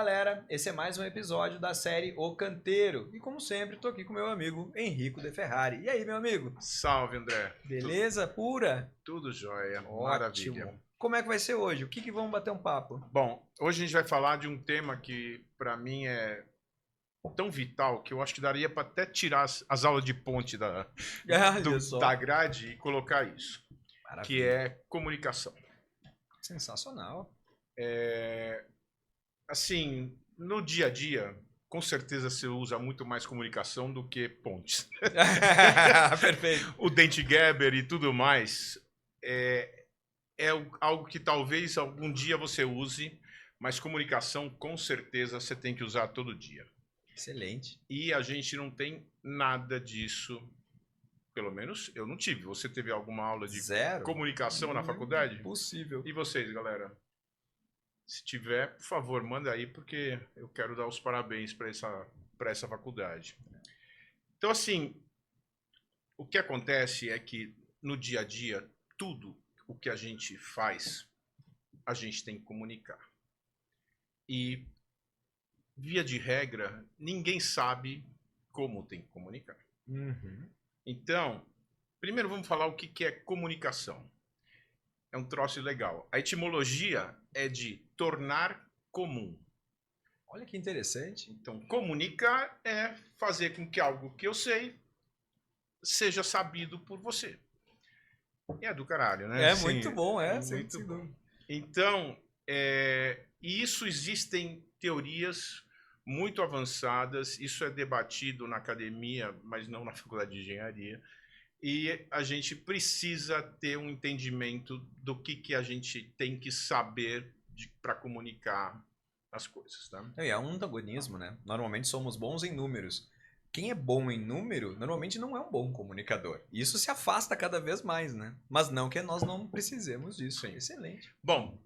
galera, esse é mais um episódio da série O Canteiro. E como sempre, tô aqui com meu amigo Henrico De Ferrari. E aí, meu amigo? Salve, André. Beleza? Pura? Tudo jóia. Ótimo. Maravilha. Como é que vai ser hoje? O que vamos bater um papo? Bom, hoje a gente vai falar de um tema que para mim é tão vital que eu acho que daria para até tirar as aulas de ponte da grade e colocar isso. Maravilha. Que é comunicação. Sensacional. Assim, no dia a dia, com certeza você usa muito mais comunicação do que pontes. Perfeito. O Dente Geber e tudo mais é algo que talvez algum dia você use, mas comunicação com certeza você tem que usar todo dia. Excelente. E a gente não tem nada disso, pelo menos eu não tive. Você teve alguma aula de comunicação na faculdade? Possível. E vocês, galera? Se tiver, por favor, manda aí, porque eu quero dar os parabéns para essa faculdade. Então, assim, o que acontece é que no dia a dia, tudo o que a gente faz, a gente tem que comunicar. E, via de regra, ninguém sabe como tem que comunicar. Uhum. Então, primeiro vamos falar o que é comunicação. É um troço legal. A etimologia é de tornar comum. Olha que interessante. Então, comunicar é fazer com que algo que eu sei seja sabido por você. E é do caralho, né? É muito bom, muito bom. Então, e isso existem teorias muito avançadas, isso é debatido na academia, mas não na faculdade de engenharia. E a gente precisa ter um entendimento do que a gente tem que saber para comunicar as coisas, tá? É um antagonismo, né? Normalmente somos bons em números. Quem é bom em número, normalmente não é um bom comunicador. Isso se afasta cada vez mais, né? Mas não que nós não precisemos disso. Sim. Excelente. Bom,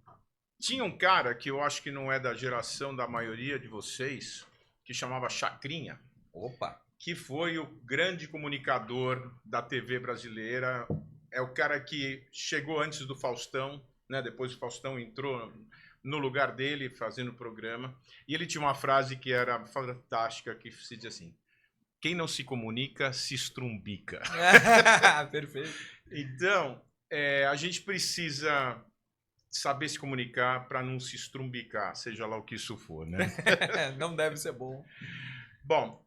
tinha um cara que eu acho que não é da geração da maioria de vocês, que chamava Chacrinha. Opa! Que foi o grande comunicador da TV brasileira. É o cara que chegou antes do Faustão, né? Depois o Faustão entrou no lugar dele fazendo o programa. E ele tinha uma frase que era fantástica, que se diz assim: quem não se comunica, se estrumbica. Perfeito. Então, a gente precisa saber se comunicar para não se estrumbicar, seja lá o que isso for, né? Não deve ser bom. Bom,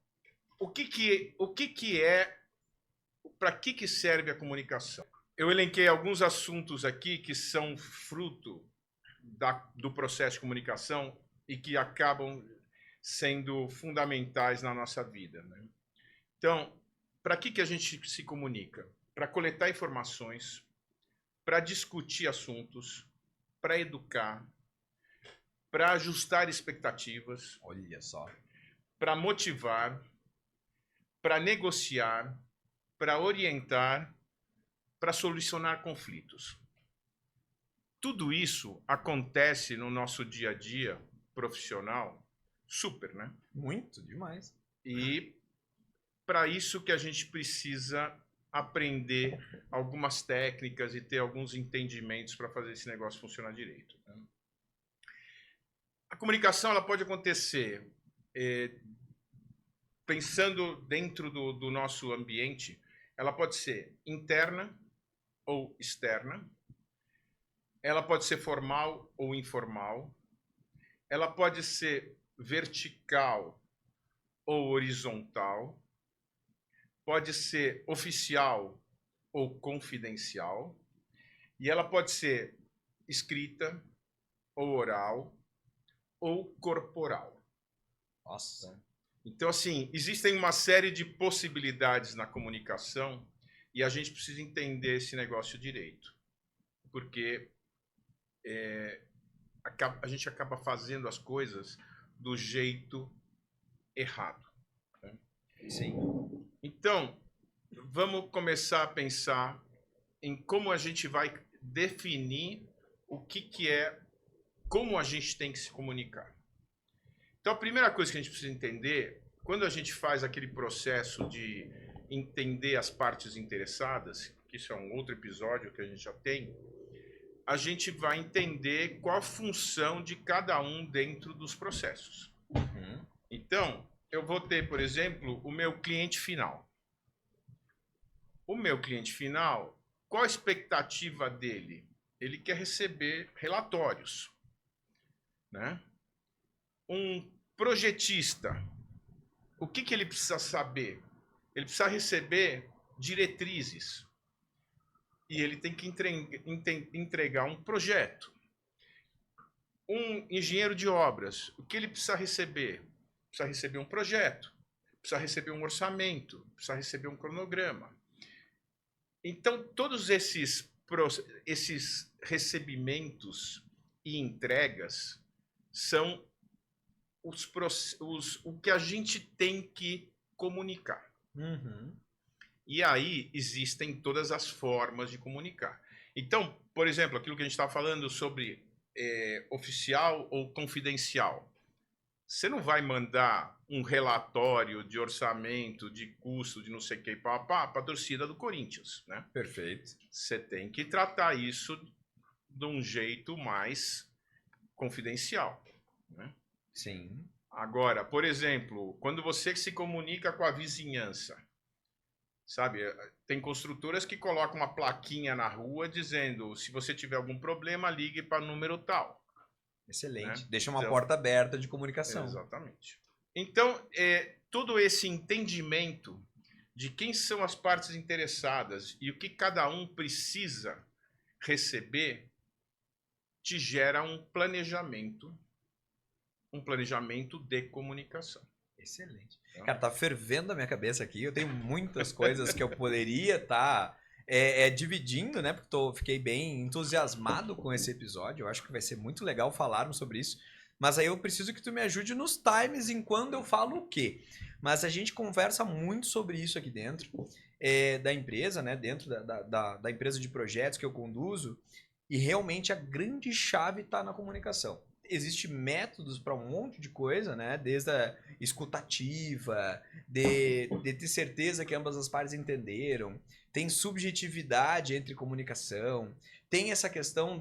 para que serve a comunicação? Eu elenquei alguns assuntos aqui que são fruto do processo de comunicação e que acabam sendo fundamentais na nossa vida, né? Então, para que a gente se comunica? Para coletar informações, para discutir assuntos, para educar, para ajustar expectativas, olha só, para motivar, para negociar, para orientar, para solucionar conflitos. Tudo isso acontece no nosso dia a dia profissional, super, né? Muito, demais. E para isso que a gente precisa aprender algumas técnicas e ter alguns entendimentos para fazer esse negócio funcionar direito, né? A comunicação ela pode acontecer pensando dentro do nosso ambiente, ela pode ser interna ou externa, ela pode ser formal ou informal, ela pode ser vertical ou horizontal, pode ser oficial ou confidencial, e ela pode ser escrita ou oral ou corporal. Nossa. Então, assim, existem uma série de possibilidades na comunicação e a gente precisa entender esse negócio direito. Porque a gente acaba fazendo as coisas do jeito errado, né? Sim. Então, vamos começar a pensar em como a gente vai definir o que é, como a gente tem que se comunicar. Então, a primeira coisa que a gente precisa entender, quando a gente faz aquele processo de entender as partes interessadas, que isso é um outro episódio que a gente já tem, a gente vai entender qual a função de cada um dentro dos processos. Uhum. Então, eu vou ter, por exemplo, o meu cliente final. O meu cliente final, qual a expectativa dele? Ele quer receber relatórios, né? Um projetista, o que ele precisa saber? Ele precisa receber diretrizes e ele tem que entregar um projeto. Um engenheiro de obras, o que ele precisa receber? Precisa receber um projeto, precisa receber um orçamento, precisa receber um cronograma. Então, todos esses recebimentos e entregas são o que a gente tem que comunicar. Uhum. E aí existem todas as formas de comunicar. Então, por exemplo, aquilo que a gente estava falando sobre oficial ou confidencial. Você não vai mandar um relatório de orçamento, de custo, de não sei o que, para a torcida do Corinthians, né? Perfeito. Você tem que tratar isso de um jeito mais confidencial, né? Sim. Agora, por exemplo, quando você se comunica com a vizinhança, sabe? Tem construtoras que colocam uma plaquinha na rua dizendo: se você tiver algum problema, ligue para o número tal. Excelente. Né? Deixa uma Então, porta aberta de comunicação. exatamente. Então, todo esse entendimento de quem são as partes interessadas e o que cada um precisa receber te gera um planejamento de comunicação. Excelente. Cara, tá fervendo a minha cabeça aqui. Eu tenho muitas coisas que eu poderia estar dividindo, né? Porque fiquei bem entusiasmado com esse episódio. Eu acho que vai ser muito legal falarmos sobre isso. Mas aí eu preciso que tu me ajude nos times em quando eu falo o quê. Mas a gente conversa muito sobre isso aqui dentro da empresa, né? Dentro da empresa de projetos que eu conduzo. E realmente a grande chave está na comunicação. Existem métodos para um monte de coisa, né? Desde a escutativa, de ter certeza que ambas as partes entenderam. Tem subjetividade entre comunicação. Tem essa questão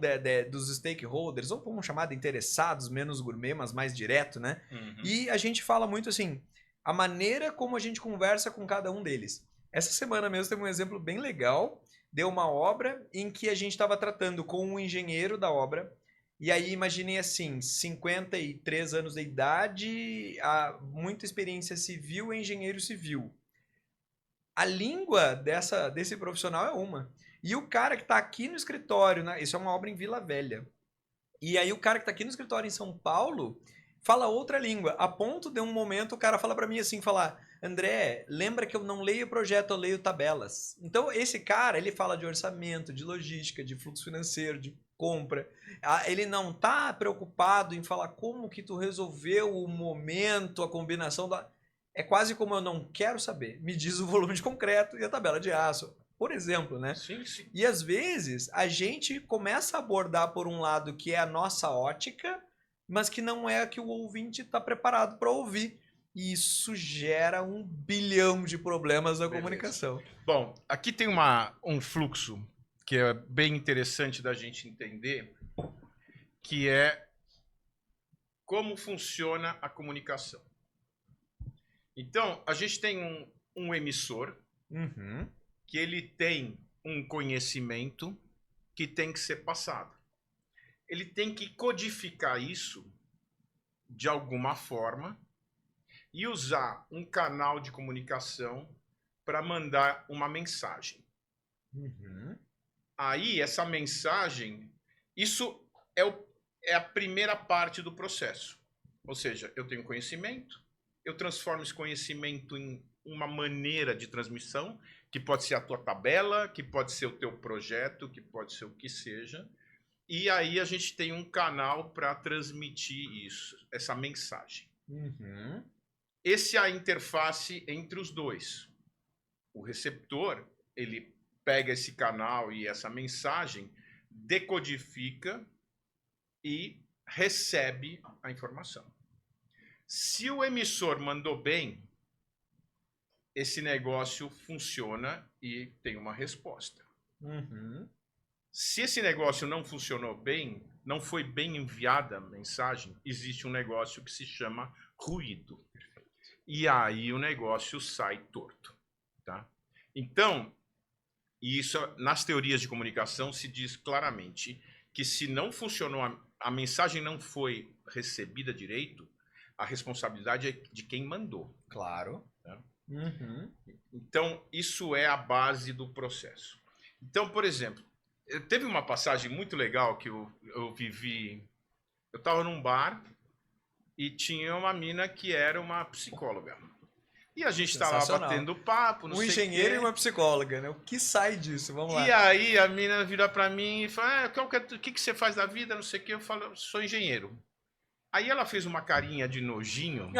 dos stakeholders, ou vamos chamar de interessados, menos gourmet, mas mais direto, né? Uhum. E a gente fala muito assim, a maneira como a gente conversa com cada um deles. Essa semana mesmo teve um exemplo bem legal. Deu uma obra em que a gente estava tratando com um engenheiro da obra. E aí imaginei assim, 53 anos de idade, muita experiência civil e engenheiro civil. A língua desse profissional é uma. E o cara que está aqui no escritório, né, isso é uma obra em Vila Velha. E aí o cara que está aqui no escritório em São Paulo fala outra língua. A ponto de um momento o cara fala para mim assim, falar: André, lembra que eu não leio projeto, eu leio tabelas. Então esse cara, ele fala de orçamento, de logística, de fluxo financeiro, de compra. Ele não tá preocupado em falar como que tu resolveu o momento, a combinação da... É quase como eu não quero saber. Me diz o volume de concreto e a tabela de aço. Por exemplo, né? Sim, sim. E às vezes a gente começa a abordar por um lado que é a nossa ótica, mas que não é a que o ouvinte está preparado para ouvir. E isso gera 1 bilhão de problemas na Beleza. comunicação. Bom, aqui tem um fluxo que é bem interessante da gente entender, que é como funciona a comunicação. Então, a gente tem um emissor Uhum. que ele tem um conhecimento que tem que ser passado. Ele tem que codificar isso de alguma forma e usar um canal de comunicação para mandar uma mensagem. Uhum. Aí, essa mensagem, isso é a primeira parte do processo. Ou seja, eu tenho conhecimento, eu transformo esse conhecimento em uma maneira de transmissão, que pode ser a tua tabela, que pode ser o teu projeto, que pode ser o que seja. E aí a gente tem um canal para transmitir isso, essa mensagem. Uhum. Essa é a interface entre os dois. O receptor, ele pega esse canal e essa mensagem, decodifica e recebe a informação. Se o emissor mandou bem, esse negócio funciona e tem uma resposta. Uhum. Se esse negócio não funcionou bem, não foi bem enviada a mensagem, existe um negócio que se chama ruído. E aí o negócio sai torto, tá? Então, isso nas teorias de comunicação se diz claramente que se não funcionou, a mensagem não foi recebida direito, a responsabilidade é de quem mandou. Claro. Tá? Uhum. Então, isso é a base do processo. Então, por exemplo, teve uma passagem muito legal que eu vivi. Eu estava num bar e tinha uma mina que era uma psicóloga. E a gente está lá Sensacional. batendo papo, não Um sei o engenheiro quê. e uma psicóloga, né? O que sai disso? Vamos lá. E aí a mina vira para mim e fala: o que você faz da vida? Não sei o quê. Eu falo: sou engenheiro. Aí ela fez uma carinha de nojinho,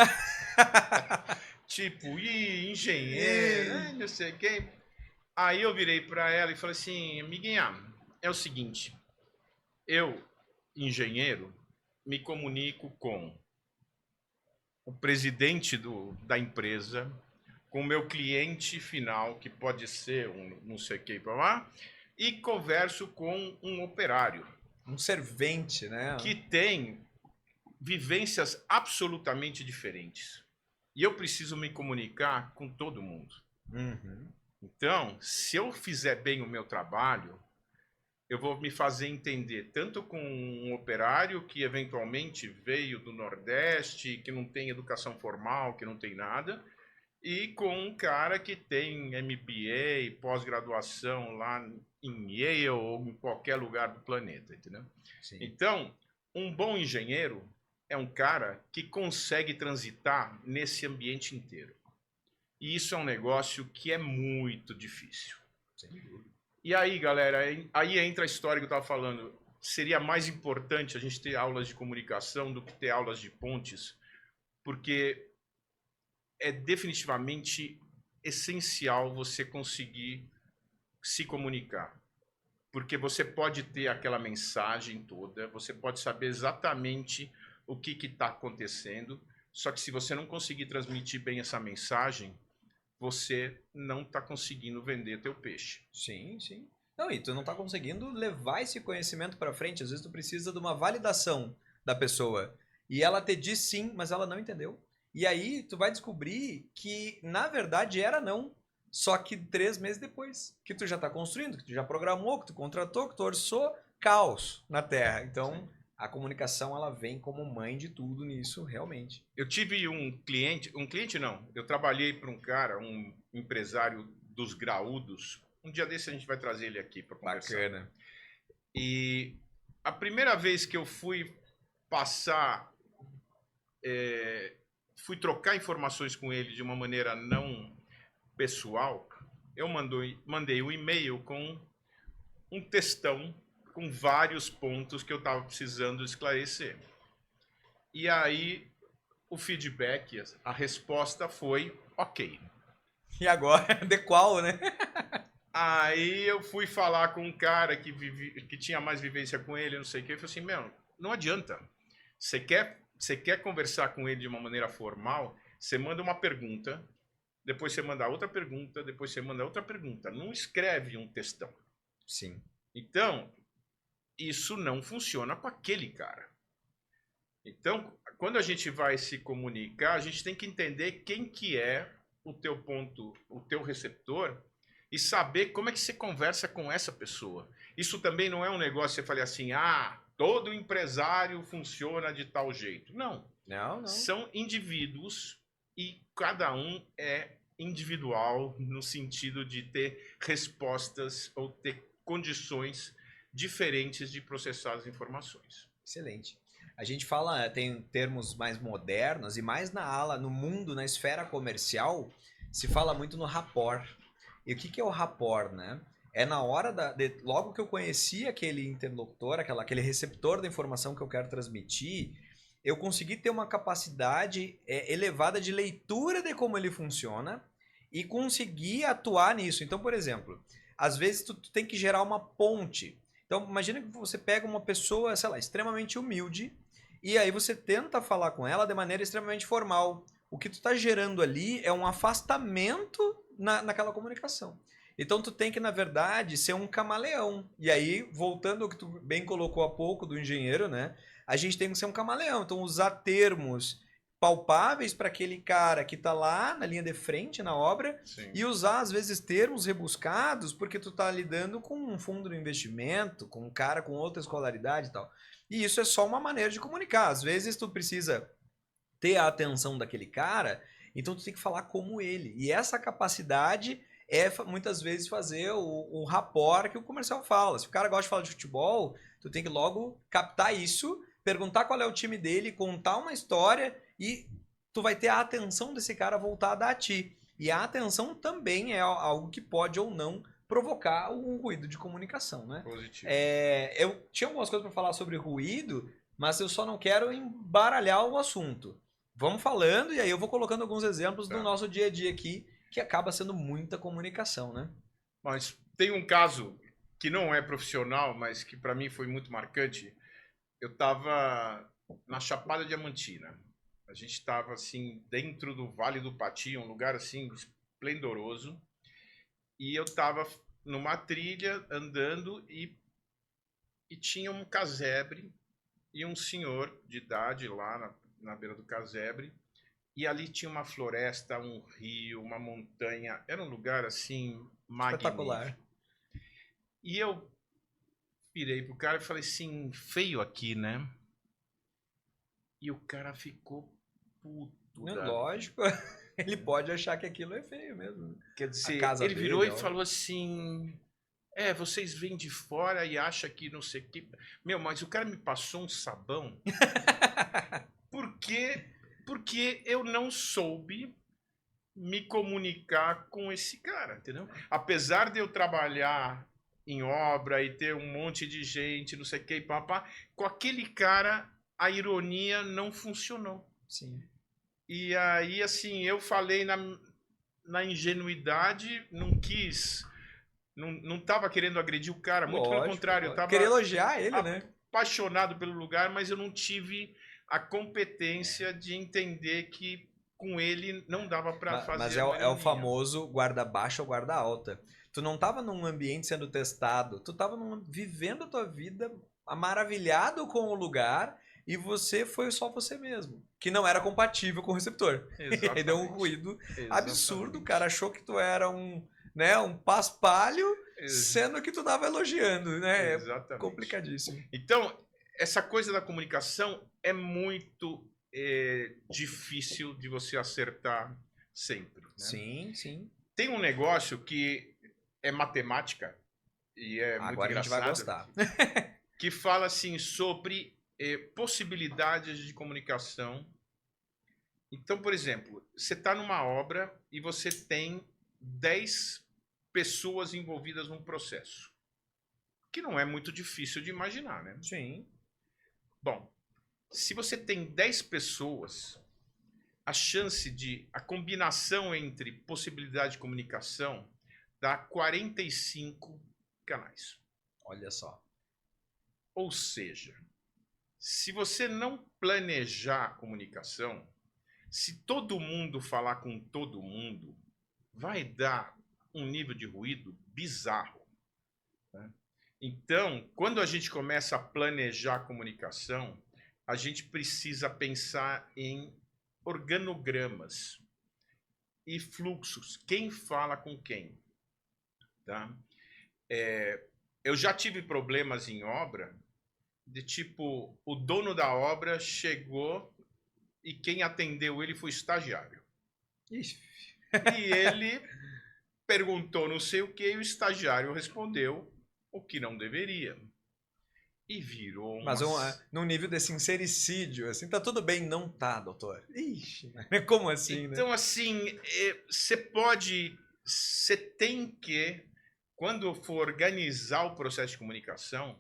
tipo, ih, engenheiro, não sei o quê. Aí eu virei para ela e falei assim: amiguinha, é o seguinte, eu, engenheiro, me comunico com o presidente da empresa, com o meu cliente final, que pode ser um não sei o que para lá, e converso com um operário. Um servente, né? Que tem vivências absolutamente diferentes. E eu preciso me comunicar com todo mundo. Uhum. Então, se eu fizer bem o meu trabalho, eu vou me fazer entender tanto com um operário que eventualmente veio do Nordeste, que não tem educação formal, que não tem nada, e com um cara que tem MBA, pós-graduação lá em Yale ou em qualquer lugar do planeta, entendeu? Sim. Então, um bom engenheiro é um cara que consegue transitar nesse ambiente inteiro. E isso é um negócio que é muito difícil. Sem dúvida. E aí, galera, aí entra a história que eu estava falando. Seria mais importante a gente ter aulas de comunicação do que ter aulas de pontes, porque é definitivamente essencial você conseguir se comunicar. Porque você pode ter aquela mensagem toda, você pode saber exatamente o que está acontecendo, só que se você não conseguir transmitir bem essa mensagem, você não está conseguindo vender teu peixe. Sim, sim. Não, e tu não tá conseguindo levar esse conhecimento para frente. Às vezes tu precisa de uma validação da pessoa. E ela te diz sim, mas ela não entendeu. E aí tu vai descobrir que, na verdade, era não. Só que 3 meses depois. Que tu já tá construindo, que tu já programou, que tu contratou, que tu orçou. Caos na Terra. Então, a comunicação, ela vem como mãe de tudo nisso, realmente. Eu tive um cliente não, eu trabalhei para um cara, um empresário dos graúdos. Um dia desse a gente vai trazer ele aqui para conversar. Bacana. E a primeira vez que eu fui passar, fui trocar informações com ele de uma maneira não pessoal, eu mandei um e-mail com um textão com vários pontos que eu estava precisando esclarecer. E aí o feedback, a resposta foi ok. E agora, de qual, né? Aí eu fui falar com um cara que tinha mais vivência com ele, não sei o que, eu falei assim, meu, não adianta. Você quer conversar com ele de uma maneira formal, você manda uma pergunta, depois você manda outra pergunta, depois você manda outra pergunta. Não escreve um textão. Sim. Então, isso não funciona com aquele cara. Então, quando a gente vai se comunicar, a gente tem que entender quem que é o teu ponto, o teu receptor, e saber como é que você conversa com essa pessoa. Isso também não é um negócio que você fale assim, todo empresário funciona de tal jeito. Não. Não, não. São indivíduos e cada um é individual no sentido de ter respostas ou ter condições diferentes de processar as informações. Excelente. A gente fala, tem termos mais modernos e mais na ala, no mundo, na esfera comercial, se fala muito no rapport. E o que é o rapport, né? É na hora logo que eu conheci aquele interlocutor, aquele receptor da informação que eu quero transmitir, eu consegui ter uma capacidade elevada de leitura de como ele funciona e conseguir atuar nisso. Então, por exemplo, às vezes tu tem que gerar uma ponte. Então, imagina que você pega uma pessoa, sei lá, extremamente humilde e aí você tenta falar com ela de maneira extremamente formal. O que tu está gerando ali é um afastamento naquela comunicação. Então tu tem que, na verdade, ser um camaleão. E aí, voltando ao que tu bem colocou há pouco do engenheiro, né? A gente tem que ser um camaleão. Então, usar termos palpáveis para aquele cara que está lá na linha de frente na obra Sim. e usar, às vezes, termos rebuscados porque tu tá lidando com um fundo de investimento, com um cara com outra escolaridade e tal. E isso é só uma maneira de comunicar. Às vezes tu precisa ter a atenção daquele cara, então tu tem que falar como ele. E essa capacidade é muitas vezes fazer o rapport que o comercial fala. Se o cara gosta de falar de futebol, tu tem que logo captar isso, perguntar qual é o time dele, contar uma história e tu vai ter a atenção desse cara voltada a ti. E a atenção também é algo que pode ou não provocar um ruído de comunicação, né? Positivo. Eu tinha algumas coisas para falar sobre ruído, mas eu só não quero embaralhar o assunto. Vamos falando e aí eu vou colocando alguns exemplos do nosso dia a dia aqui, que acaba sendo muita comunicação, né? Mas tem um caso que não é profissional, mas que para mim foi muito marcante. Eu estava na Chapada Diamantina. A gente estava assim dentro do Vale do Pati, um lugar assim esplendoroso. E eu estava numa trilha andando e tinha um casebre e um senhor de idade lá na beira do casebre. E ali tinha uma floresta, um rio, uma montanha. Era um lugar assim Espetacular. magnífico. E eu virei pro cara e falei assim, feio aqui, né? E o cara ficou puto. Lógico, ele pode achar que aquilo é feio mesmo. Quer dizer, ele dele, virou e falou assim, vocês vêm de fora e acham que não sei o que. Meu, mas o cara me passou um sabão porque eu não soube me comunicar com esse cara, entendeu? Apesar de eu trabalhar em obra e ter um monte de gente, não sei o que, papá, com aquele cara a ironia não funcionou. Sim. E aí, assim, eu falei na ingenuidade, não quis, não estava querendo agredir o cara, muito pelo contrário, eu estava queria elogiar ele, né? Apaixonado pelo lugar, mas eu não tive a competência de entender que com ele não dava para fazer. Mas é o famoso guarda baixa ou guarda alta. Tu não estava num ambiente sendo testado, tu estava vivendo a tua vida maravilhado com o lugar e você foi só você mesmo, que não era compatível com o receptor. E deu um ruído absurdo, o cara achou que tu era um paspalho, sendo que tu estava elogiando, né? É complicadíssimo. Então, essa coisa da comunicação é muito difícil de você acertar sempre. Né? Sim, sim. Tem um negócio que é matemática e é muito Agora engraçado. A gente vai gostar. Que fala assim sobre possibilidades de comunicação. Então, por exemplo, você está numa obra e você tem 10 pessoas envolvidas num processo. Que não é muito difícil de imaginar, né? Sim. Bom, se você tem 10 pessoas, a combinação entre possibilidade de comunicação dá 45 canais. Olha só. Ou seja, se você não planejar a comunicação, se todo mundo falar com todo mundo, vai dar um nível de ruído bizarro. Né? Então, quando a gente começa a planejar a comunicação, a gente precisa pensar em organogramas e fluxos. Quem fala com quem? Tá? Eu já tive problemas em obra de tipo, o dono da obra chegou e quem atendeu ele foi o estagiário. Ixi. E ele perguntou não sei o que e o estagiário respondeu o que não deveria. E virou Mas num nível de sincericídio, assim, tá tudo bem? Não tá, doutor. Ixi, como assim, então, né? assim, você tem que, quando for organizar o processo de comunicação,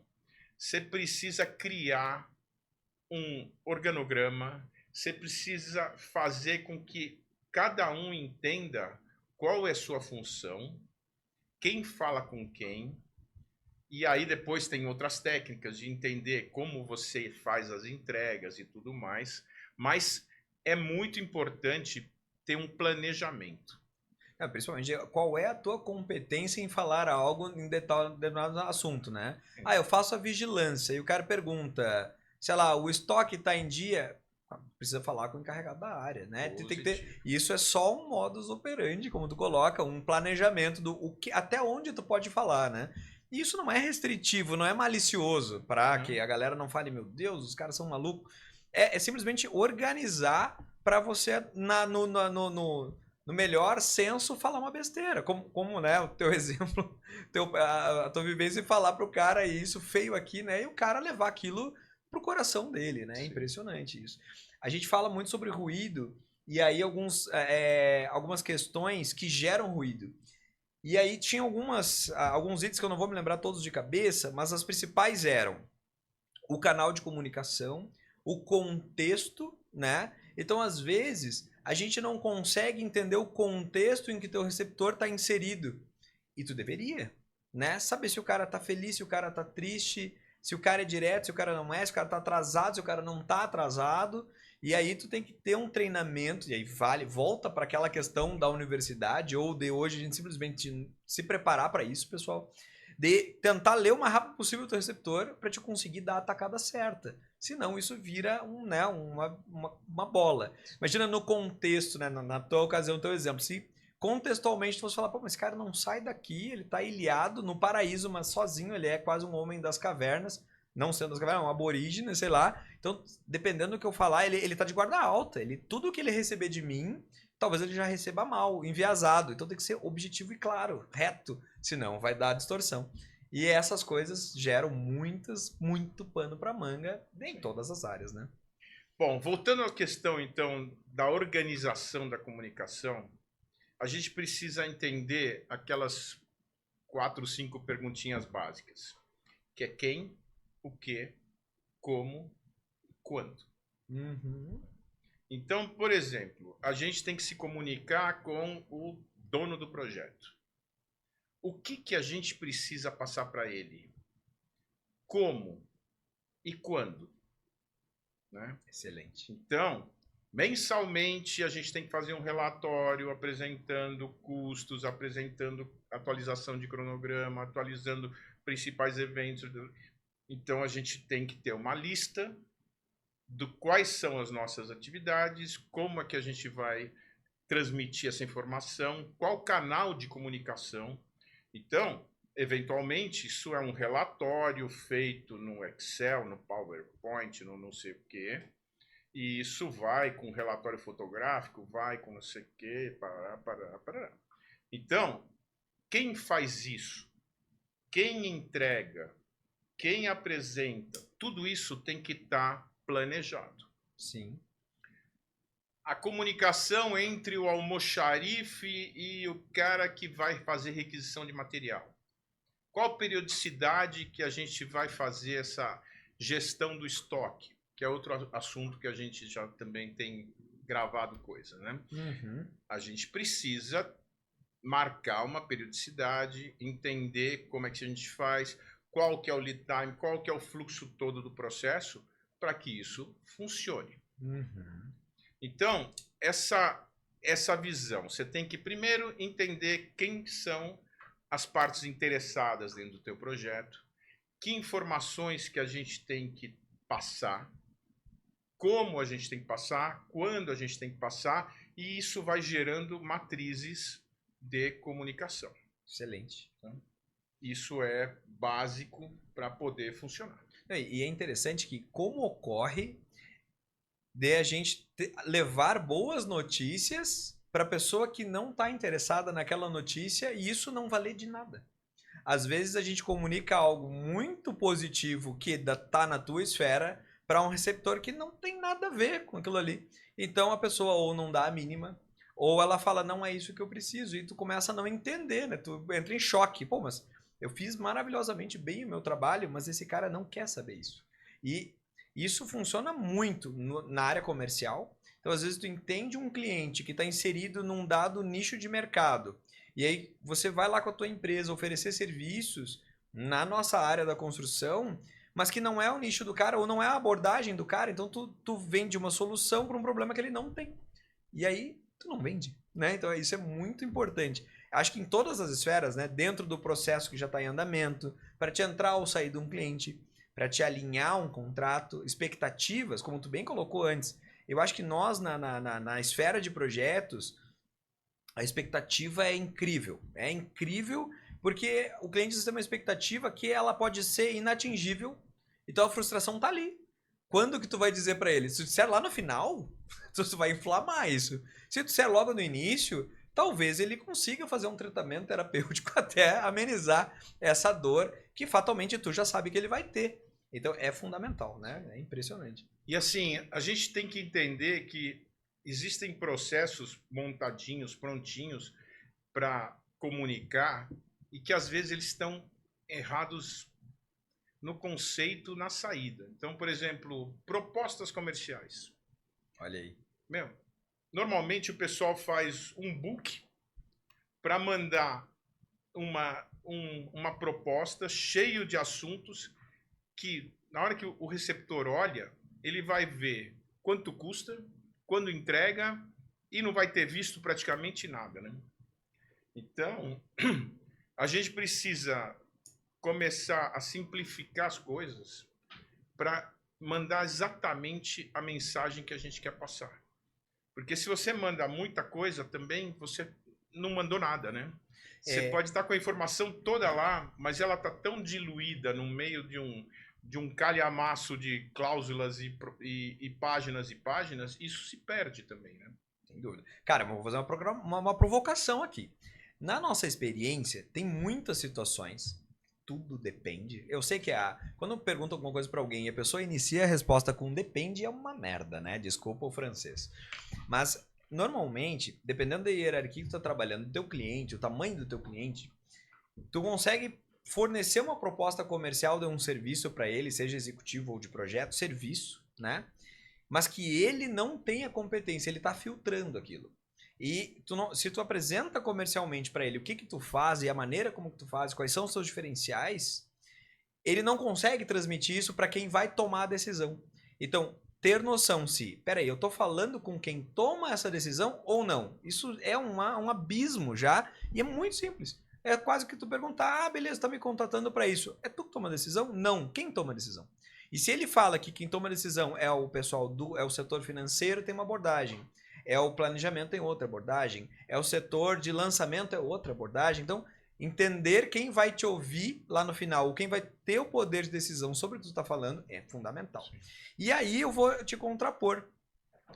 você precisa criar um organograma, você precisa fazer com que cada um entenda qual é a sua função, quem fala com quem, e aí depois tem outras técnicas de entender como você faz as entregas e tudo mais, mas é muito importante ter um planejamento. Principalmente, qual é a tua competência em falar algo em determinado assunto, né? Sim. Eu faço a vigilância e o cara pergunta, sei lá, o estoque está em dia? Precisa falar com o encarregado da área, né? Tem que ter, isso é só um modus operandi, como tu coloca, um planejamento do até onde tu pode falar, né? E isso não é restritivo, não é malicioso, para que a galera não fale, meu Deus, os caras são malucos. É simplesmente organizar para você no melhor senso falar uma besteira. Como né, o teu exemplo, a tua vivência e falar pro cara isso feio aqui, né? E o cara levar aquilo pro coração dele, né? É impressionante isso. A gente fala muito sobre ruído e aí algumas questões que geram ruído. E aí tinha alguns itens que eu não vou me lembrar todos de cabeça, mas as principais eram o canal de comunicação, o contexto, né? Então, às vezes, a gente não consegue entender o contexto em que teu receptor está inserido. E tu deveria, né? Saber se o cara tá feliz, se o cara tá triste, se o cara é direto, se o cara não é, se o cara tá atrasado, se o cara não tá atrasado. E aí tu tem que ter um treinamento, e aí volta para aquela questão da universidade ou de hoje a gente simplesmente se preparar para isso, pessoal. De tentar ler o mais rápido possível o teu receptor para te conseguir dar a tacada certa. Senão isso vira uma bola. Imagina no contexto, né, na tua ocasião, no teu exemplo. Se contextualmente tu fosse falar, pô, mas esse cara não sai daqui, ele tá ilhado no paraíso, mas sozinho, ele é quase um homem das cavernas, não sendo das cavernas, é um aborígene, sei lá. Então, dependendo do que eu falar, ele tá de guarda alta. Tudo que ele receber de mim, talvez ele já receba mal, enviesado. Então tem que ser objetivo e claro, reto, senão vai dar distorção. E essas coisas geram muito pano para manga em todas as áreas, né? Bom, voltando à questão, então, da organização da comunicação, a gente precisa entender aquelas 4, 5 perguntinhas básicas, que é quem, o que, como, quando. Uhum. Então, por exemplo, a gente tem que se comunicar com o dono do projeto. O que a gente precisa passar para ele? Como e quando? Né? Excelente. Então, mensalmente a gente tem que fazer um relatório apresentando custos, apresentando atualização de cronograma, atualizando principais eventos. Então a gente tem que ter uma lista de quais são as nossas atividades, como é que a gente vai transmitir essa informação, qual canal de comunicação. Então, eventualmente, isso é um relatório feito no Excel, no PowerPoint, no não sei o quê. E isso vai com relatório fotográfico, vai com não sei o quê, pará. Então, quem faz isso? Quem entrega? Quem apresenta? Tudo isso tem que estar planejado. Sim. A comunicação entre o almoxarife e o cara que vai fazer requisição de material. Qual periodicidade que a gente vai fazer essa gestão do estoque? Que é outro assunto que a gente já também tem gravado coisa, né? Uhum. A gente precisa marcar uma periodicidade, entender como é que a gente faz, qual que é o lead time, qual que é o fluxo todo do processo, para que isso funcione. Uhum. Então, essa visão, você tem que primeiro entender quem são as partes interessadas dentro do teu projeto, que informações que a gente tem que passar, como a gente tem que passar, quando a gente tem que passar, e isso vai gerando matrizes de comunicação. Excelente. Isso é básico para poder funcionar. E é interessante que como ocorre de a gente levar boas notícias para a pessoa que não está interessada naquela notícia e isso não valer de nada. Às vezes a gente comunica algo muito positivo que está na tua esfera para um receptor que não tem nada a ver com aquilo ali. Então a pessoa ou não dá a mínima, ou ela fala, não é isso que eu preciso, e tu começa a não entender, né? Tu entra em choque. Pô, mas eu fiz maravilhosamente bem o meu trabalho, mas esse cara não quer saber isso. E isso funciona muito na área comercial. Então, às vezes, tu entende um cliente que está inserido num dado nicho de mercado. E aí você vai lá com a tua empresa oferecer serviços na nossa área da construção, mas que não é o nicho do cara ou não é a abordagem do cara. Então, tu vende uma solução para um problema que ele não tem. E aí, tu não vende. né? Então isso é muito importante. Acho que em todas as esferas, né, dentro do processo que já está em andamento, para te entrar ou sair de um cliente, para te alinhar um contrato, expectativas, como tu bem colocou antes. Eu acho que nós, na esfera de projetos, a expectativa é incrível. É incrível porque o cliente tem uma expectativa que ela pode ser inatingível, então a frustração está ali. Quando que tu vai dizer para ele? Se tu disser lá no final, tu vai inflamar isso. Se tu disser logo no início, talvez ele consiga fazer um tratamento terapêutico até amenizar essa dor que fatalmente tu já sabe que ele vai ter. Então é fundamental, né? É impressionante. E assim, a gente tem que entender que existem processos montadinhos, prontinhos para comunicar e que às vezes eles estão errados no conceito, na saída. Então, por exemplo, propostas comerciais. Olha aí. Meu, normalmente o pessoal faz um book para mandar uma proposta cheio de assuntos que, na hora que o receptor olha, ele vai ver quanto custa, quando entrega e não vai ter visto praticamente nada, né? Então, a gente precisa começar a simplificar as coisas para mandar exatamente a mensagem que a gente quer passar. Porque se você manda muita coisa também, você não mandou nada, né? Você pode estar com a informação toda lá, mas ela está tão diluída no meio de um calhamaço de cláusulas e páginas e páginas, isso se perde também, né? Sem dúvida. Cara, vou fazer uma provocação aqui. Na nossa experiência, tem muitas situações, tudo depende. Eu sei que quando eu pergunto alguma coisa para alguém e a pessoa inicia a resposta com depende, é uma merda, né? Desculpa o francês. Mas, normalmente, dependendo da hierarquia que tu tá trabalhando, do teu cliente, o tamanho do teu cliente, tu consegue fornecer uma proposta comercial de um serviço para ele, seja executivo ou de projeto, serviço, né? Mas que ele não tenha competência, ele está filtrando aquilo. E se tu apresenta comercialmente para ele o que tu faz e a maneira como tu faz, quais são os seus diferenciais, ele não consegue transmitir isso para quem vai tomar a decisão. Então, ter noção se, peraí, eu estou falando com quem toma essa decisão ou não. Isso é um abismo já e é muito simples. É quase que tu perguntar, beleza, tá me contratando para isso. É tu que toma a decisão? Não. Quem toma a decisão? E se ele fala que quem toma a decisão é o pessoal é o setor financeiro, tem uma abordagem. É o planejamento, tem outra abordagem. É o setor de lançamento, é outra abordagem. Então, entender quem vai te ouvir lá no final, quem vai ter o poder de decisão sobre o que tu está falando, é fundamental. Sim. E aí eu vou te contrapor.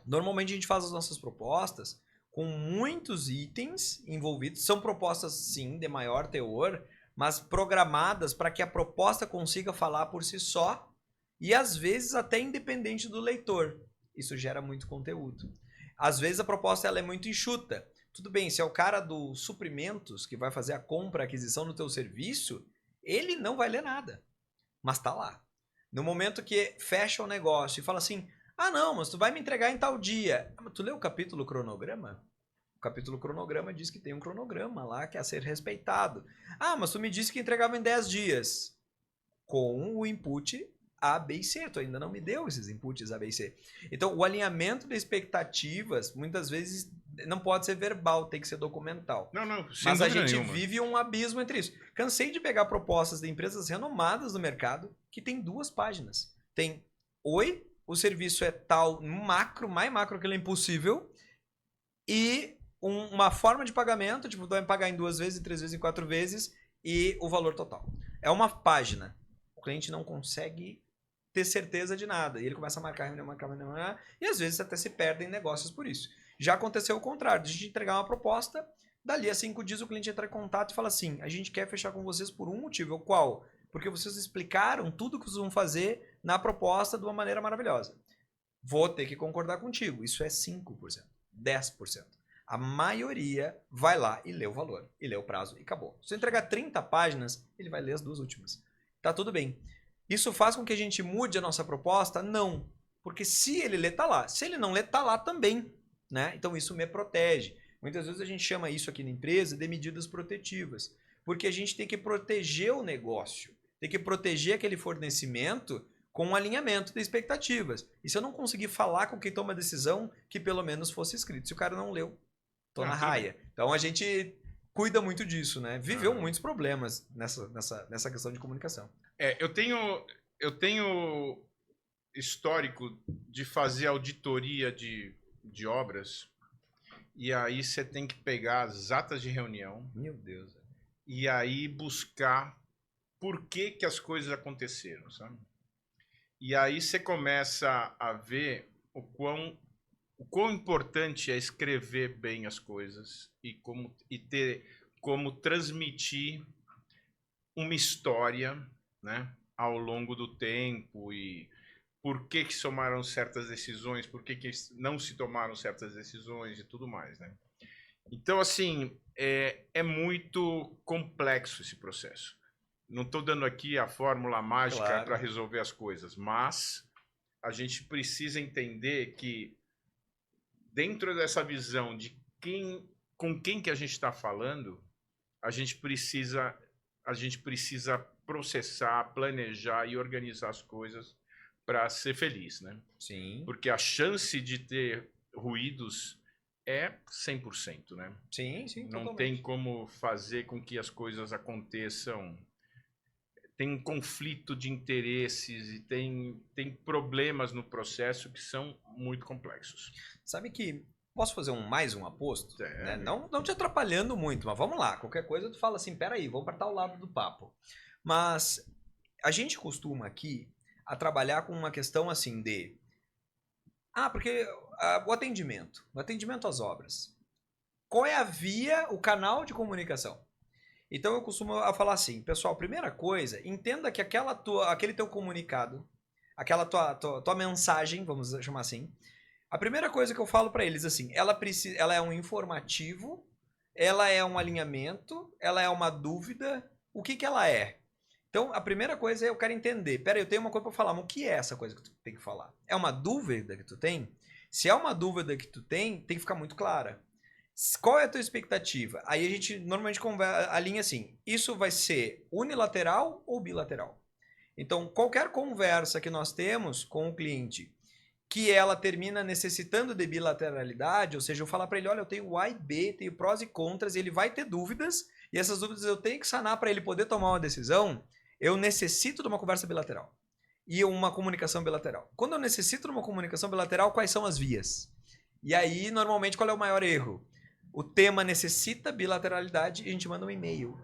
Normalmente a gente faz as nossas propostas com muitos itens envolvidos. São propostas, sim, de maior teor, mas programadas para que a proposta consiga falar por si só e, às vezes, até independente do leitor. Isso gera muito conteúdo. Às vezes a proposta ela é muito enxuta. Tudo bem, se é o cara dos suprimentos que vai fazer a compra, a aquisição do teu serviço, ele não vai ler nada, mas tá lá. No momento que fecha o negócio e fala assim, ah não, mas tu vai me entregar em tal dia. Tu leu o capítulo cronograma? O capítulo cronograma diz que tem um cronograma lá que é a ser respeitado. Ah, mas tu me disse que entregava em 10 dias. Com o input A, B e C. Tu ainda não me deu esses inputs A, B e C. Então, o alinhamento de expectativas, muitas vezes, não pode ser verbal, tem que ser documental. Não, mas a gente vive um abismo entre isso. Cansei de pegar propostas de empresas renomadas no mercado que tem 2 páginas. Tem, oi, o serviço é tal, macro, mais macro que ele é impossível, e uma forma de pagamento, tipo, tu vai pagar em 2 vezes, em 3 vezes, em 4 vezes, e o valor total. É uma página. O cliente não consegue ter certeza de nada. E ele começa a marcar reunião, e às vezes até se perdem negócios por isso. Já aconteceu o contrário, de a gente entregar uma proposta, dali a 5 dias o cliente entra em contato e fala assim, a gente quer fechar com vocês por um motivo, o qual? Porque vocês explicaram tudo que vocês vão fazer na proposta de uma maneira maravilhosa. Vou ter que concordar contigo, isso é 5%, 10%. A maioria vai lá e lê o valor, e lê o prazo, e acabou. Se eu entregar 30 páginas, ele vai ler as 2 últimas. Tá tudo bem. Isso faz com que a gente mude a nossa proposta? Não. Porque se ele lê, tá lá. Se ele não lê, tá lá também. Né? Então isso me protege. Muitas vezes a gente chama isso aqui na empresa de medidas protetivas. Porque a gente tem que proteger o negócio. Tem que proteger aquele fornecimento com um alinhamento de expectativas. E se eu não conseguir falar com quem toma a decisão, que pelo menos fosse escrito. Se o cara não leu, tô na tudo bem. raia. Então a gente cuida muito disso, né? Viveu muitos problemas nessa questão de comunicação. Eu tenho histórico de fazer auditoria de obras, e aí você tem que pegar as atas de reunião Meu Deus. e aí buscar por que as coisas aconteceram, sabe? E aí você começa a ver o quão importante é escrever bem as coisas e ter como transmitir uma história, né, ao longo do tempo e por que se tomaram certas decisões, por que não se tomaram certas decisões e tudo mais, né? Então, assim, é muito complexo esse processo. Não estou dando aqui a fórmula mágica para Claro. resolver as coisas, mas a gente precisa entender que dentro dessa visão de com quem que a gente está falando, a gente precisa processar, planejar e organizar as coisas para ser feliz, né? Sim. Porque a chance de ter ruídos é 100%, né? Sim, Não totalmente. tem como fazer com que as coisas aconteçam. Tem um conflito de interesses e tem problemas no processo que são muito complexos. Sabe que posso fazer mais um aposto? Né? Deve. Não te atrapalhando muito, mas vamos lá. Qualquer coisa tu fala assim, peraí, vamos para tal lado do papo. Mas a gente costuma aqui a trabalhar com uma questão assim de... porque o atendimento às obras. Qual é a via, o canal de comunicação? Então eu costumo falar assim, pessoal, primeira coisa, entenda que aquele teu comunicado, aquela tua mensagem, vamos chamar assim, a primeira coisa que eu falo para eles assim, ela é um informativo, ela é um alinhamento, ela é uma dúvida, o que que ela é? Então a primeira coisa é eu quero entender, peraí, eu tenho uma coisa para falar, mas o que é essa coisa que tu tem que falar? É uma dúvida que tu tem? Se é uma dúvida que tu tem que ficar muito clara. Qual é a tua expectativa? Aí a gente normalmente alinha assim: isso vai ser unilateral ou bilateral? Então, qualquer conversa que nós temos com o cliente que ela termina necessitando de bilateralidade, ou seja, eu falar para ele: olha, eu tenho A e B, tenho prós e contras, e ele vai ter dúvidas, e essas dúvidas eu tenho que sanar para ele poder tomar uma decisão, eu necessito de uma conversa bilateral e uma comunicação bilateral. Quando eu necessito de uma comunicação bilateral, quais são as vias? E aí, normalmente, qual é o maior erro? O tema necessita bilateralidade e a gente manda um e-mail.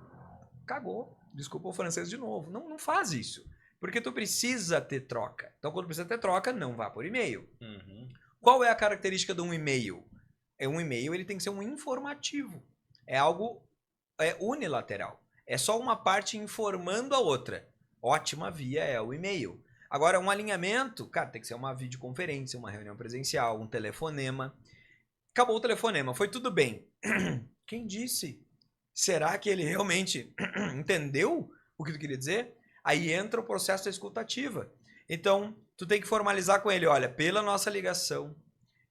Cagou. Desculpa o francês de novo. Não faz isso. Porque tu precisa ter troca. Então, quando precisa ter troca, não vá por e-mail. Uhum. Qual é a característica de um e-mail? Um e-mail ele tem que ser um informativo. É algo unilateral. É só uma parte informando a outra. Ótima via é o e-mail. Agora, um alinhamento, cara, tem que ser uma videoconferência, uma reunião presencial, um telefonema. Acabou o telefonema, foi tudo bem. Quem disse? Será que ele realmente entendeu o que tu queria dizer? Aí entra o processo da escutativa. Então, tu tem que formalizar com ele, olha, pela nossa ligação,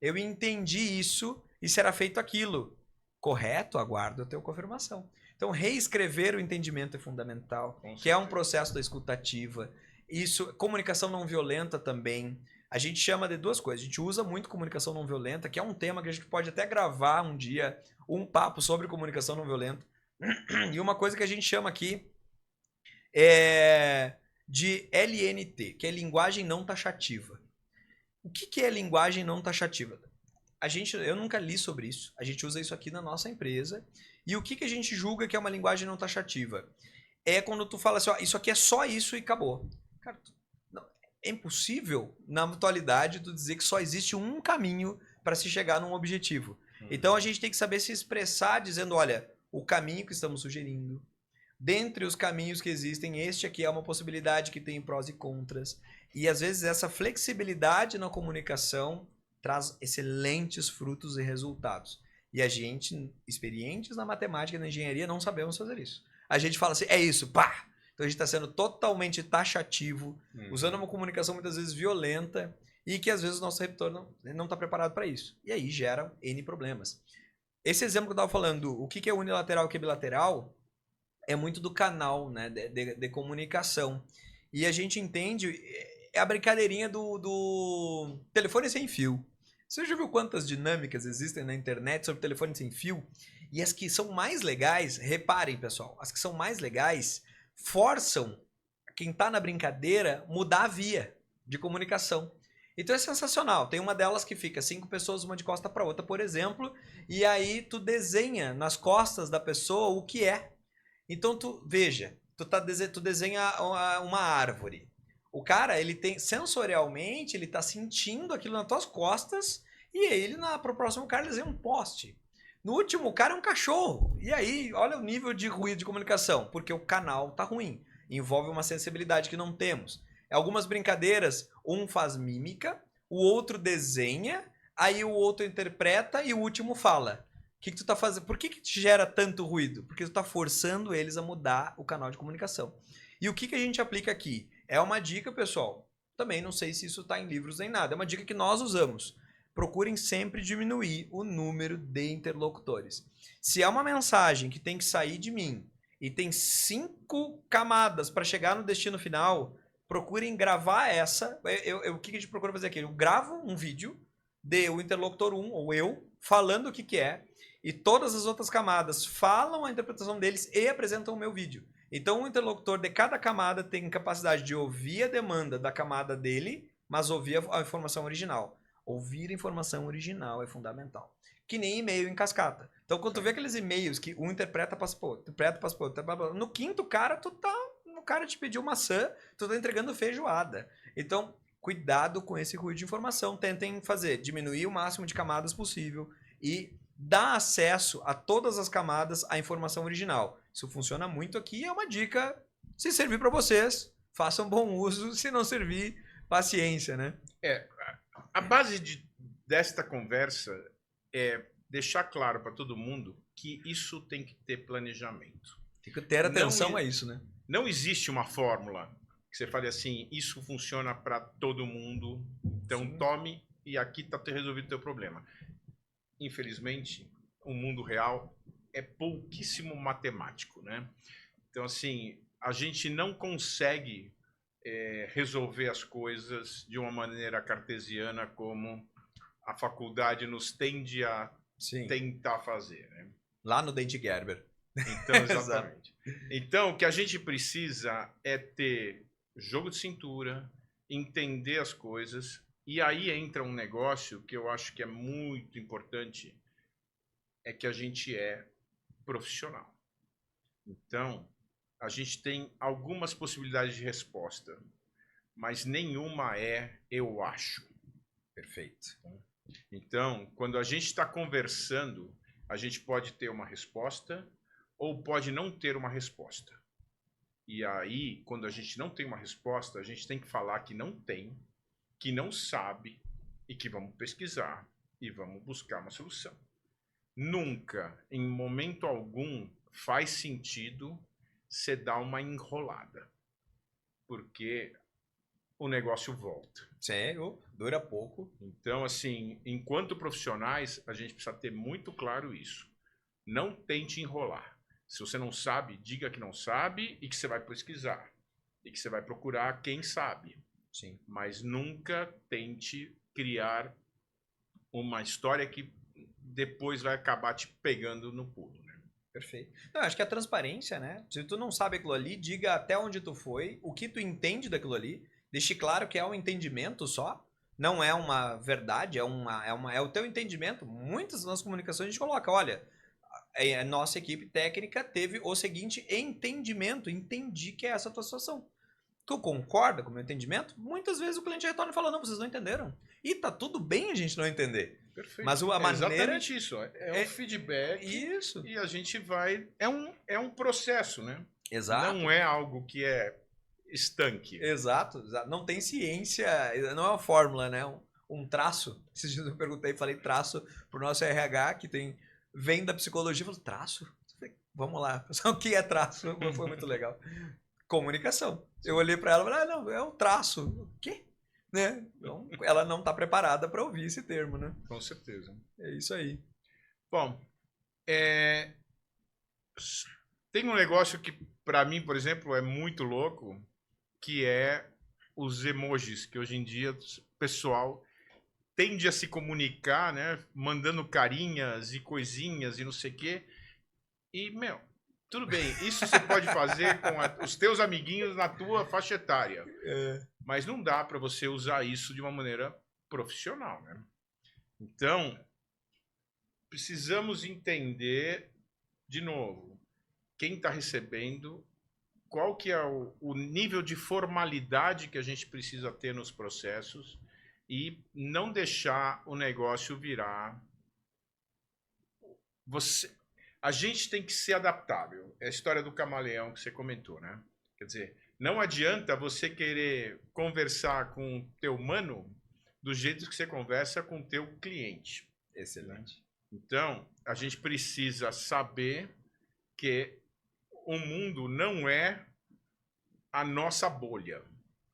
eu entendi isso e será feito aquilo. Correto? Aguardo a tua confirmação. Então, reescrever o entendimento é fundamental, que é um processo da escutativa. Isso, comunicação não violenta também. A gente chama de duas coisas. A gente usa muito comunicação não violenta, que é um tema que a gente pode até gravar um dia, um papo sobre comunicação não violenta. E uma coisa que a gente chama aqui é de LNT, que é linguagem não taxativa. O que é linguagem não taxativa? Eu nunca li sobre isso. A gente usa isso aqui na nossa empresa. E o que a gente julga que é uma linguagem não taxativa? É quando tu fala assim, ó, isso aqui é só isso e acabou. Cara, é impossível, na atualidade, tu dizer que só existe um caminho para se chegar num objetivo. Então a gente tem que saber se expressar dizendo, olha, o caminho que estamos sugerindo, dentre os caminhos que existem, este aqui é uma possibilidade que tem prós e contras. E às vezes essa flexibilidade na comunicação traz excelentes frutos e resultados. E a gente, experientes na matemática e na engenharia, não sabemos fazer isso. A gente fala assim, é isso, pá! Então a gente está sendo totalmente taxativo, usando uma comunicação muitas vezes violenta e que às vezes o nosso receptor não está preparado para isso. E aí gera N problemas. Esse exemplo que eu estava falando, o que é unilateral e o que é bilateral, é muito do canal, né, de comunicação. E a gente entende, é a brincadeirinha do telefone sem fio. Você já viu quantas dinâmicas existem na internet sobre telefone sem fio? E as que são mais legais, reparem, pessoal, as que são mais legais forçam quem tá na brincadeira mudar a via de comunicação. Então é sensacional. Tem uma delas que fica 5 pessoas, uma de costa para outra, por exemplo, e aí tu desenha nas costas da pessoa o que é. Então tu veja, tu desenha uma árvore. O cara, ele tem sensorialmente, ele tá sentindo aquilo nas tuas costas e ele pro próximo cara ele desenha um poste. No último, o cara é um cachorro. E aí, olha o nível de ruído de comunicação, porque o canal tá ruim. Envolve uma sensibilidade que não temos. Algumas brincadeiras, um faz mímica, o outro desenha, aí o outro interpreta e o último fala. O que tu tá fazendo? Por que te gera tanto ruído? Porque tu tá forçando eles a mudar o canal de comunicação. E o que a gente aplica aqui? É uma dica, pessoal. Também não sei se isso está em livros nem nada. É uma dica que nós usamos. Procurem sempre diminuir o número de interlocutores. Se é uma mensagem que tem que sair de mim e tem 5 camadas para chegar no destino final, procurem gravar essa. O que a gente procura fazer aqui? Eu gravo um vídeo de o interlocutor 1, ou eu, falando o que é, e todas as outras camadas falam a interpretação deles e apresentam o meu vídeo. Então, o interlocutor de cada camada tem capacidade de ouvir a demanda da camada dele, mas ouvir a informação original. Ouvir a informação original é fundamental. Que nem e-mail em cascata. Então, quando tu vê aqueles e-mails que um interpreta, passa pro outro, interpreta, passa pro outro, no quinto cara, o cara te pediu maçã, tu tá entregando feijoada. Então, cuidado com esse ruído de informação. Tentem diminuir o máximo de camadas possível e dar acesso a todas as camadas à informação original. Isso funciona muito aqui, é uma dica. Se servir para vocês, façam bom uso. Se não servir, paciência, né? A base desta conversa é deixar claro para todo mundo que isso tem que ter planejamento. Tem que ter atenção a isso, né? Não existe uma fórmula que você fale assim, isso funciona para todo mundo, então sim, tome e aqui está resolvido o teu problema. Infelizmente, o mundo real é pouquíssimo matemático, né? Então, assim, a gente não consegue resolver as coisas de uma maneira cartesiana como a faculdade nos tende a tentar fazer, né? Lá no Dente Gerber. Então, exatamente. Então, o que a gente precisa é ter jogo de cintura, entender as coisas, e aí entra um negócio que eu acho que é muito importante, é que a gente é profissional. Então, a gente tem algumas possibilidades de resposta, mas nenhuma é eu acho. Perfeito. Então, quando a gente está conversando, a gente pode ter uma resposta ou pode não ter uma resposta. E aí, quando a gente não tem uma resposta, a gente tem que falar que não tem, que não sabe e que vamos pesquisar e vamos buscar uma solução. Nunca, em momento algum, faz sentido você dar uma enrolada, porque o negócio volta. Sério? Dura pouco. Então, assim, enquanto profissionais, a gente precisa ter muito claro isso. Não tente enrolar. Se você não sabe, diga que não sabe e que você vai pesquisar. E que você vai procurar quem sabe. Sim. Mas nunca tente criar uma história que depois vai acabar te pegando no pulo, né? Perfeito. Não, acho que a transparência, né? Se tu não sabe aquilo ali, diga até onde tu foi, o que tu entende daquilo ali. Deixe claro que é um entendimento só. Não é uma verdade, é o teu entendimento. Muitas das comunicações a gente coloca, olha, a nossa equipe técnica teve o seguinte entendimento, entendi que é essa a tua situação. Tu concorda com o meu entendimento? Muitas vezes o cliente retorna e fala, não, vocês não entenderam. E tá tudo bem a gente não entender. Perfeito. Mas a maneira... exatamente isso. É um feedback. Isso. E a gente vai... É um processo, né? Exato. Não é algo que é estanque. Exato. Não tem ciência, não é uma fórmula, né? Um traço. Esses dias eu perguntei, falei traço pro nosso RH, que vem da psicologia, falou, traço? Vamos lá. O que é traço? Foi muito legal. Comunicação. Eu olhei para ela e falei, não, é um traço. O quê? Né? Então, ela não está preparada para ouvir esse termo, né? Com certeza. É isso aí. Bom, tem um negócio que, para mim, por exemplo, é muito louco, que é os emojis, que hoje em dia o pessoal tende a se comunicar, né? Mandando carinhas e coisinhas e não sei o quê. E, meu, tudo bem, isso você pode fazer com os teus amiguinhos na tua faixa etária. Mas não dá para você usar isso de uma maneira profissional, né? Então, precisamos entender, de novo, quem está recebendo, qual que é o nível de formalidade que a gente precisa ter nos processos e não deixar o negócio virar... A gente tem que ser adaptável. É a história do camaleão que você comentou, né? Quer dizer, não adianta você querer conversar com o teu mano do jeito que você conversa com o teu cliente. Excelente. Então, a gente precisa saber que o mundo não é a nossa bolha.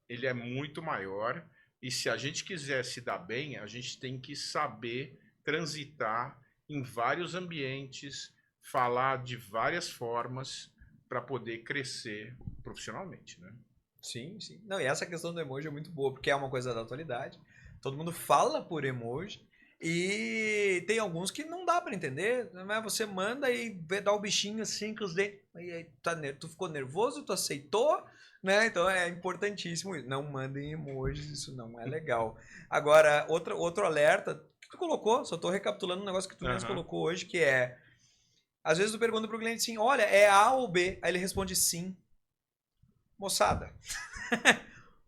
Ele é muito maior e se a gente quiser se dar bem, a gente tem que saber transitar em vários ambientes, falar de várias formas para poder crescer profissionalmente, né? Sim, sim. Não, e essa questão do emoji é muito boa, porque é uma coisa da atualidade. Todo mundo fala por emoji e tem alguns que não dá para entender, né? Você manda e dá o bichinho assim com os dentes. E aí, tu ficou nervoso, tu aceitou, né? Então é importantíssimo isso. Não mandem emojis, isso não é legal. Agora, outro alerta que tu colocou, só tô recapitulando um negócio que tu mesmo colocou hoje, que é, às vezes tu pergunta pro cliente assim, olha, é A ou B? Aí ele responde sim. Moçada,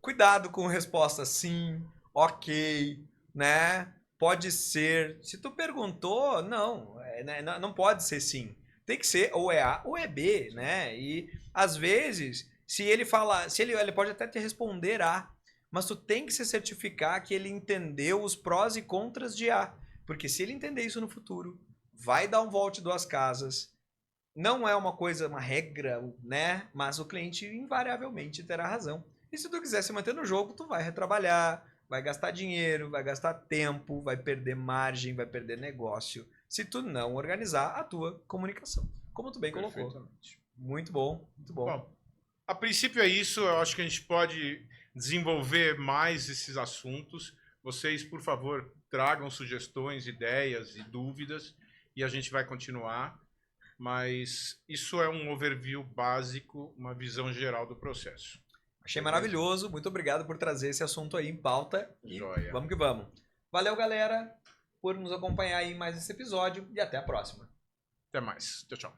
cuidado com resposta sim, ok, né? Pode ser. Se tu perguntou, não, né, não pode ser sim. Tem que ser ou é A ou é B, né? E às vezes, se ele falar, se ele pode até te responder A, mas tu tem que se certificar que ele entendeu os prós e contras de A, porque se ele entender isso no futuro, vai dar um volte duas casas. Não é uma coisa, uma regra, né? Mas o cliente invariavelmente terá razão. E se tu quiser se manter no jogo, tu vai retrabalhar, vai gastar dinheiro, vai gastar tempo, vai perder margem, vai perder negócio, se tu não organizar a tua comunicação. Como tu bem colocou. Muito bom, muito bom. Bom, a princípio é isso. Eu acho que a gente pode desenvolver mais esses assuntos. Vocês, por favor, tragam sugestões, ideias e dúvidas e a gente vai continuar. Mas isso é um overview básico, uma visão geral do processo. Achei maravilhoso. Muito obrigado por trazer esse assunto aí em pauta. E Joia. vamos que vamos. Valeu, galera, por nos acompanhar aí em mais esse episódio e até a próxima. Até mais. Tchau, tchau.